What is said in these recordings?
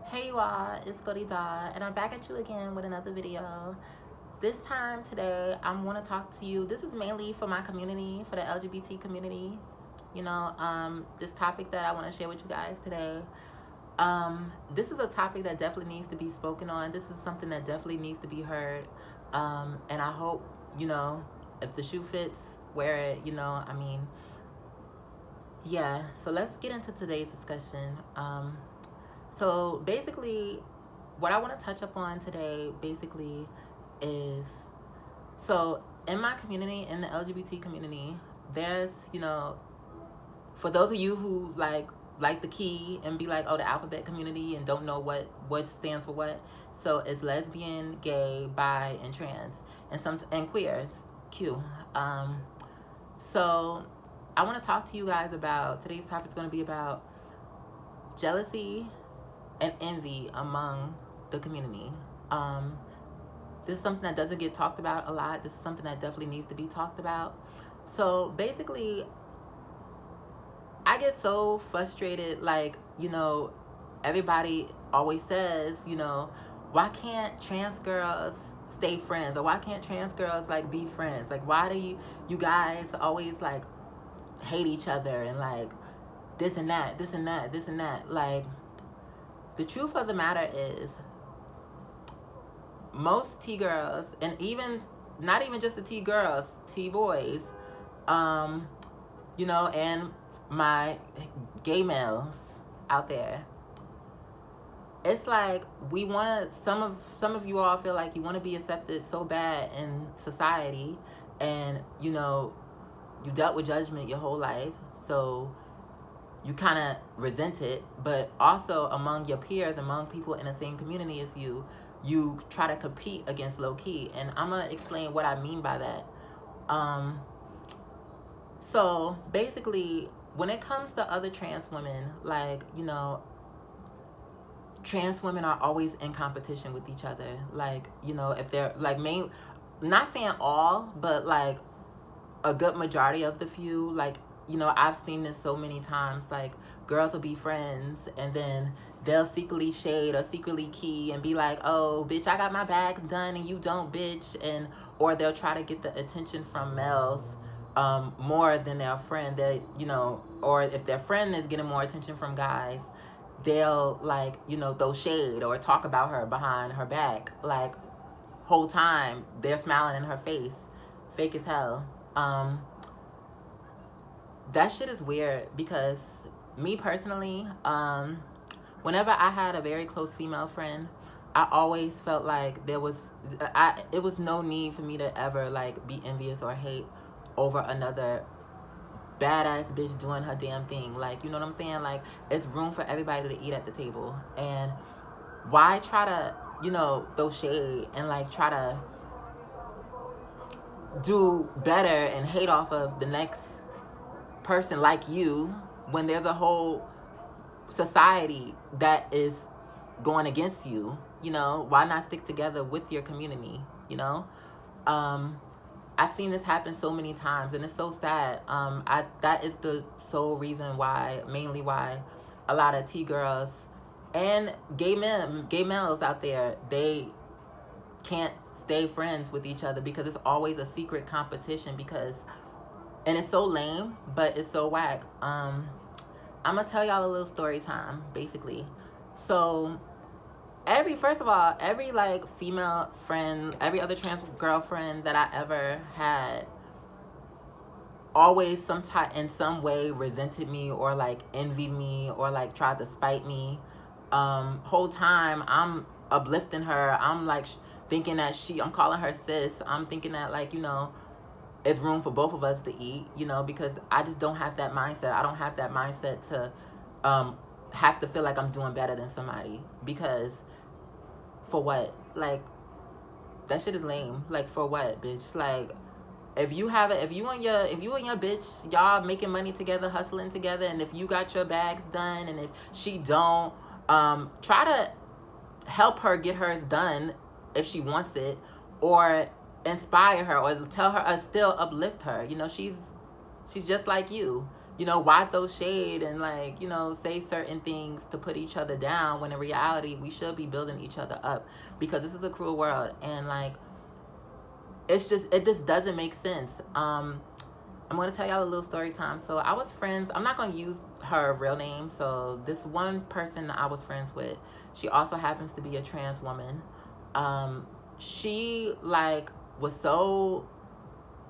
Hey you all, it's Storytime, and I'm back at you again with another video. This time today, I'm want to talk to you. This is mainly for my community, for the LGBT community. This topic that I want to share with you guys today. This is a topic that definitely needs to be spoken on. This is something that definitely needs to be heard. And I hope, if the shoe fits, wear it, yeah. So let's get into today's discussion. So basically, what I want to touch upon today basically is, so in my community, in the LGBT community, there's, for those of you who like the key and be like, oh, the alphabet community, and don't know what stands for what. So it's lesbian, gay, bi, and trans, and queer, Q. So I want to talk to you guys about, today's topic is going to be about jealousy and envy among the community. This is something that doesn't get talked about a lot. This is something that definitely needs to be talked about. So basically, I get so frustrated, everybody always says, why can't trans girls stay friends? Or why can't trans girls be friends? Why do you guys always hate each other and this and that, this and that, this and that? The truth of the matter is, most T girls, and even not even just the T girls, T boys, and my gay males out there, it's we want to, some of you all feel like you want to be accepted so bad in society, and you dealt with judgment your whole life, so you kind of resent it. But also among your peers, among people in the same community as you try to compete against low key. And I'm gonna explain what I mean by that. So basically, when it comes to other trans women, trans women are always in competition with each other. If they're not saying all, but a good majority of the few, I've seen this so many times. Girls will be friends, and then they'll secretly shade or secretly key and be like, oh, bitch, I got my bags done and you don't, bitch. Or they'll try to get the attention from males more than their friend. Or if their friend is getting more attention from guys, they'll throw shade or talk about her behind her back. Whole time they're smiling in her face, fake as hell. That shit is weird, because me personally, whenever I had a very close female friend, I always felt like it was no need for me to ever be envious or hate over another badass bitch doing her damn thing. You know what I'm saying? It's room for everybody to eat at the table. And why try to, throw shade and try to do better and hate off of the next person like you, when there's a whole society that is going against you? Why not stick together with your community? I've seen this happen so many times, and it's so sad. That is the sole reason why, mainly why, a lot of T girls and gay males out there, they can't stay friends with each other, because it's always a secret competition. And it's so lame, but it's so whack. I'm gonna tell y'all a little story time, basically. So first of all, every female friend, every other trans girlfriend that I ever had, always in some way resented me, or envied me, or tried to spite me. Whole time I'm uplifting her. I'm thinking that I'm calling her sis. I'm thinking that it's room for both of us to eat, because I just don't have that mindset. I don't have that mindset to have to feel like I'm doing better than somebody, because for what? That shit is lame. For what, bitch? If you and your bitch, y'all making money together, hustling together, and if you got your bags done and if she don't, try to help her get hers done if she wants it, or inspire her, or tell her, or still uplift her. She's just like you. why throw shade and like, say certain things to put each other down when in reality we should be building each other up, because this is a cruel world. And like, it just doesn't make sense. I'm going to tell y'all a little story time. So I was friends, I'm not going to use her real name. So this one person that I was friends with, she also happens to be a trans woman. She like was so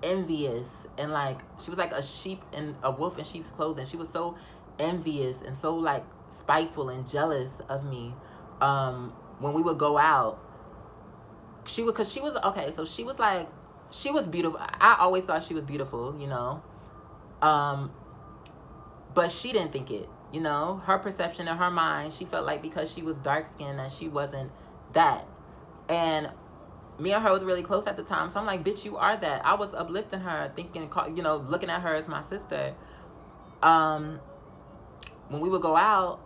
envious, and like she was like a wolf in sheep's clothing. She was so envious and so like spiteful and jealous of me. When we would go out, she would, because she was okay, so she was like, she was beautiful. I always thought she was beautiful, but she didn't think it. Her perception in her mind, she felt like because she was dark skinned that she wasn't that. And me and her was really close at the time, so I'm like, bitch, you are that. I was uplifting her, thinking, looking at her as my sister. When we would go out,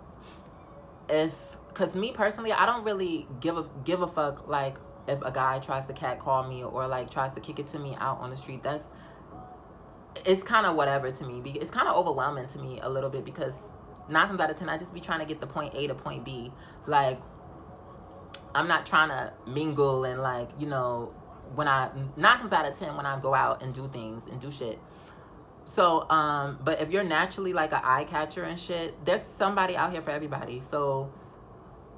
because me personally, I don't really give a fuck like if a guy tries to catcall me or like tries to kick it to me out on the street. It's kind of whatever to me. It's kind of overwhelming to me a little bit, because 9 times out of 10 I just be trying to get the point A to point B. Like, I'm not trying to mingle and like, when 9 times out of 10 when I go out and do things and do shit. So, but if you're naturally like an eye catcher and shit, there's somebody out here for everybody. So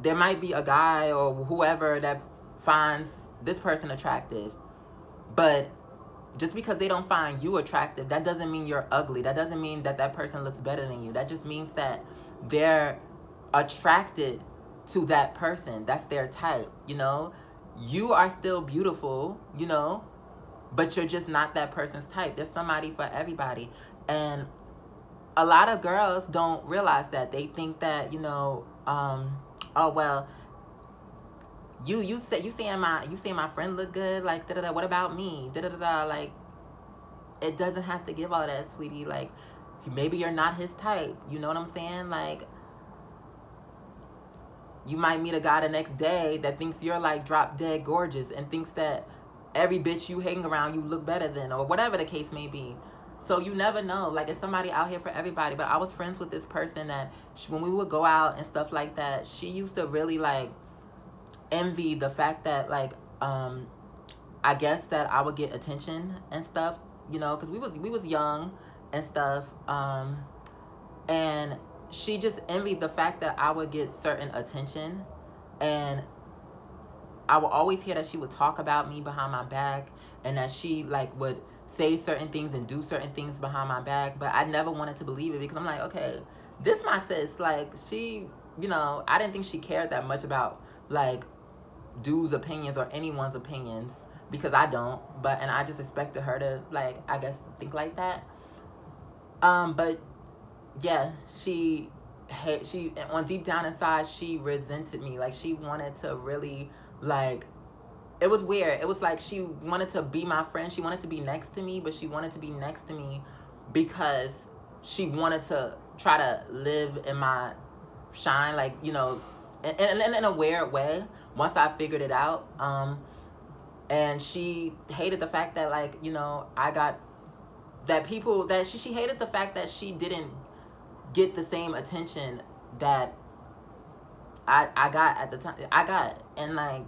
there might be a guy or whoever that finds this person attractive, but just because they don't find you attractive, that doesn't mean you're ugly. That doesn't mean that person looks better than you. That just means that they're attracted to that person. That's their type. You are still beautiful, but you're just not that person's type. There's somebody for everybody. And a lot of girls don't realize that. They think that, oh well, you saying my friend look good, like da da da, what about me, da da da da. Like, it doesn't have to give all that, sweetie. Like, maybe you're not his type, you know what I'm saying? Like, you might meet a guy the next day that thinks you're like drop dead gorgeous and thinks that every bitch you hang around you look better than, or whatever the case may be. So you never know. Like, it's somebody out here for everybody. But I was friends with this person that when we would go out and stuff like that, she used to really like envy the fact that like, I guess that I would get attention and stuff, because we was young and stuff. And she just envied the fact that I would get certain attention, and I would always hear that she would talk about me behind my back, and that she like would say certain things and do certain things behind my back. But I never wanted to believe it, because I'm like, okay, this my sis. Like, she, I didn't think she cared that much about like dudes' opinions or anyone's opinions, because I don't. And I just expected her to like, I guess, think like that. But yeah, she on deep down inside, she resented me. Like, she wanted to really like, it was weird. It was like she wanted to be my friend. She wanted to be next to me, but she wanted to be next to me because she wanted to try to live in my shine, like, in a weird way, once I figured it out. And she hated the fact that like, I got that people that she hated the fact that she didn't get the same attention that I got at the time. And like,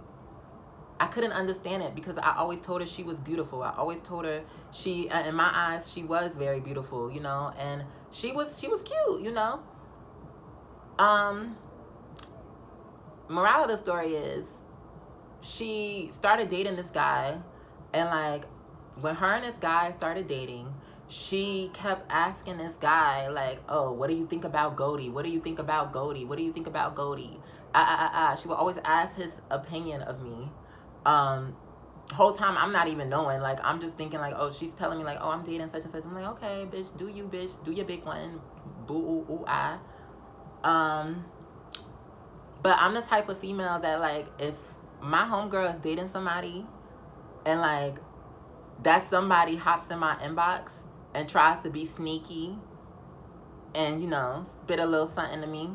I couldn't understand it, because I always told her she was beautiful. I always told her she, in my eyes, she was very beautiful, and she was cute, Moral of the story is, she started dating this guy, and like, when her and this guy started dating, she kept asking this guy like, oh, what do you think about Goldie? What do you think about Goldie? What do you think about Goldie? She would always ask his opinion of me. Whole time I'm not even knowing. Like, I'm just thinking like, oh, she's telling me like, oh, I'm dating such and such. I'm like, okay, bitch, do you, bitch, do your big one. Boo, ooh, ooh, ah. But I'm the type of female that like, if my homegirl is dating somebody and like that somebody hops in my inbox and tries to be sneaky and, spit a little something to me,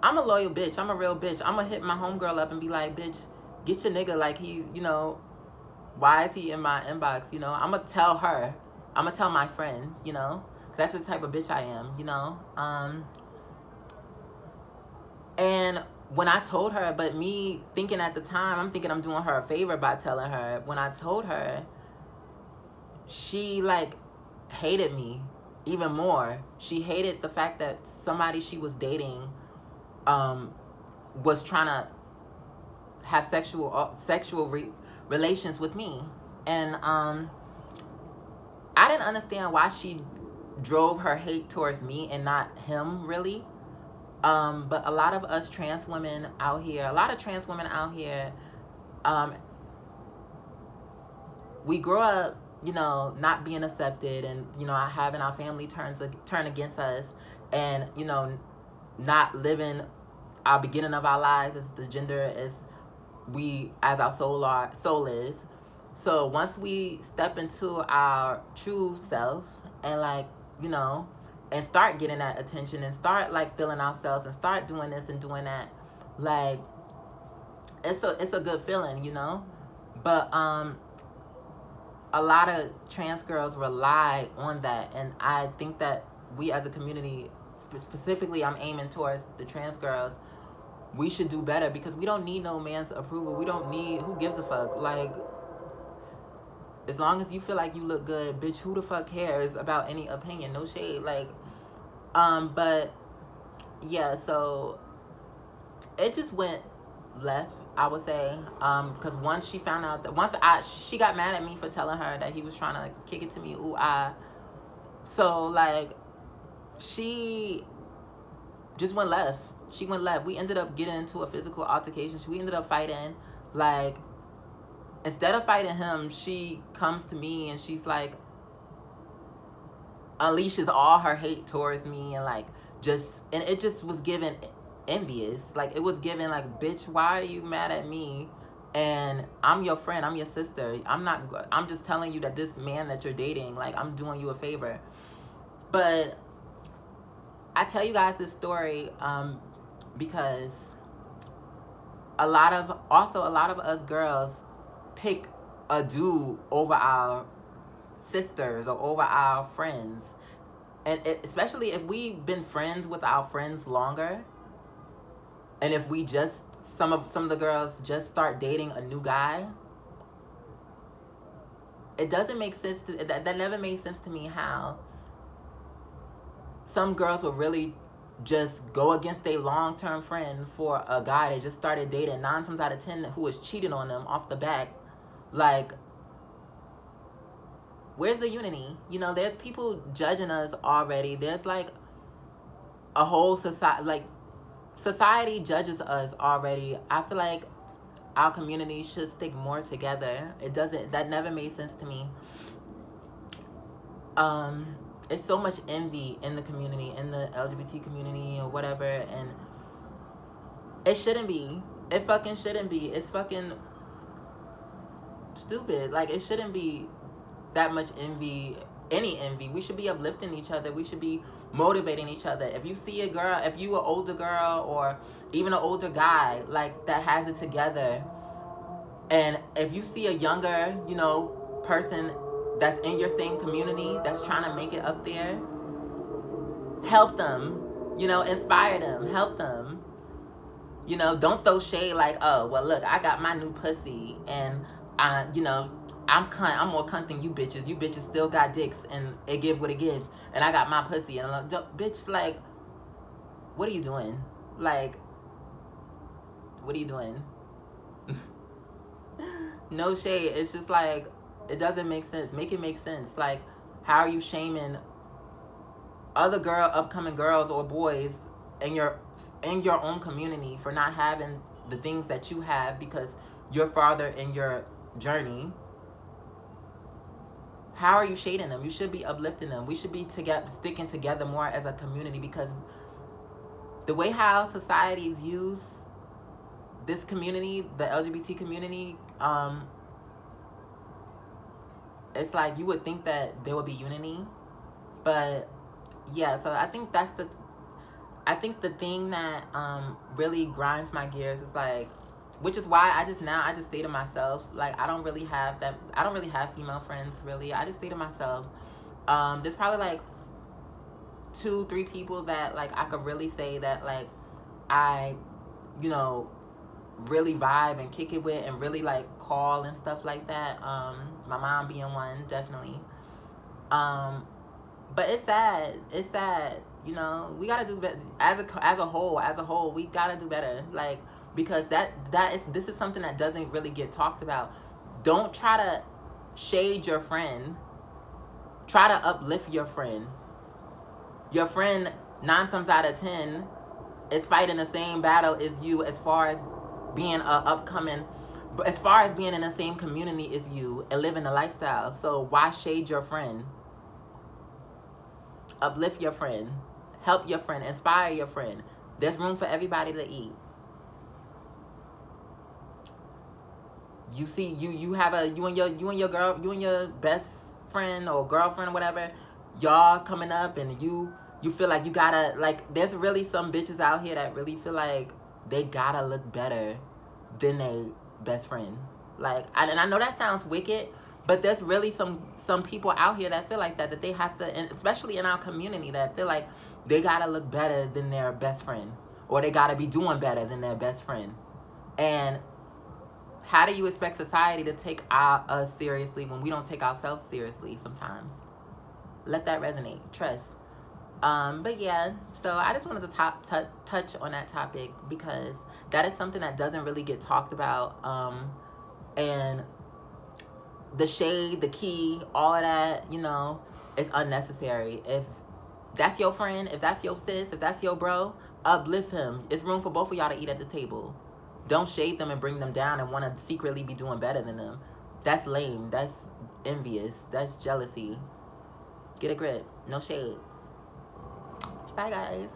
I'm a loyal bitch. I'm a real bitch. I'm gonna hit my homegirl up and be like, bitch, get your nigga. Like, he, why is he in my inbox? I'm gonna tell her. I'm gonna tell my friend, That's the type of bitch I am, you know? And when I told her, but me thinking at the time, I'm thinking I'm doing her a favor by telling her. When I told her, she like hated me even more. She hated the fact that somebody she was dating was trying to have sexual relations with me. And I didn't understand why she drove her hate towards me and not him, really. But a lot of us trans women out here, we grow up, you know, not being accepted, and, you know, having our family turn against us, and, you know, not living our beginning of our lives as the gender as our soul is. So once we step into our true self and, like, you know, and start getting that attention and start like feeling ourselves and start doing this and doing that, like, it's a good feeling, you know. But a lot of trans girls rely on that, and I think that we as a community, specifically I'm aiming towards the trans girls, we should do better, because we don't need no man's approval. We don't need, who gives a fuck? Like, as long as you feel like you look good, bitch, who the fuck cares about any opinion? No shade. Like, but yeah, so it just went left, I would say, because once she found out that, she got mad at me for telling her that he was trying to kick it to me, so like, she just went left. She went left. We ended up getting into a physical altercation. We ended up fighting. Like, instead of fighting him, she comes to me and she's like, unleashes all her hate towards me, and like, and it just was given envious. Like, it was given like, bitch, why are you mad at me? And I'm your friend, I'm your sister. I'm just telling you that this man that you're dating, like, I'm doing you a favor. But I tell you guys this story because a lot of us girls pick a dude over our sisters or over our friends, and especially if we've been friends with our friends longer, and if we just some of the girls just start dating a new guy, it doesn't make sense that never made sense to me how some girls will really just go against a long-term friend for a guy they just started dating 9 times out of 10 who is cheating on them off the back. Like, where's the unity? You know, there's people judging us already. There's like a whole society judges us already. I feel like our community should stick more together. That never made sense to me. It's so much envy in the community, in the LGBT community or whatever, and it shouldn't be. It fucking shouldn't be. It's fucking stupid. Like, it shouldn't be that much envy, any envy. We should be uplifting each other. We should be motivating each other. If you see a girl, if you an older girl or even an older guy, like, that has it together, and if you see a younger, you know, person that's in your same community that's trying to make it up there, help them, you know, inspire them, help them. You know, don't throw shade like, oh, well, look, I got my new pussy, and you know, I'm more cunt than you bitches. You bitches still got dicks, and it give what it give, and I got my pussy, and I'm like, bitch, like, what are you doing? Like, what are you doing? No shade. It's just like, it doesn't make sense. Make it make sense. Like, how are you shaming other upcoming girls or boys in your own community for not having the things that you have because you're farther in your journey? How are you shading them? You should be uplifting them. We should be sticking together more as a community, because the way how society views this community, the LGBT community, it's like you would think that there would be unity, but yeah. So I think the thing that really grinds my gears is like, which is why I just stay to myself. Like, I don't really have female friends, really. I just stay to myself. There's probably like 2, 3 people that like I could really say that like I, you know, really vibe and kick it with and really like call and stuff like that. My mom being one, definitely. But it's sad. It's sad. You know, we gotta do better as a whole. We gotta do better. Like, because this is something that doesn't really get talked about. Don't try to shade your friend. Try to uplift your friend. Your friend 9 times out of 10 is fighting the same battle as you as far as being as far as being in the same community as you and living a lifestyle. So why shade your friend? Uplift your friend, help your friend, inspire your friend. There's room for everybody to eat. You see, you and your best friend or girlfriend or whatever, y'all coming up and you feel like you gotta, like, there's really some bitches out here that really feel like they gotta look better than their best friend. Like, and I know that sounds wicked, but there's really some people out here that feel like that they have to, and especially in our community, that feel like they gotta look better than their best friend, or they gotta be doing better than their best friend. And how do you expect society to take us seriously when we don't take ourselves seriously sometimes? Let that resonate. Trust. But yeah, so I just wanted to touch on that topic because that is something that doesn't really get talked about. And the shade, the key, all of that, you know, is unnecessary. If that's your friend, if that's your sis, if that's your bro, uplift him. It's room for both of y'all to eat at the table. Don't shade them and bring them down and want to secretly be doing better than them. That's lame. That's envious. That's jealousy. Get a grip. No shade. Bye, guys.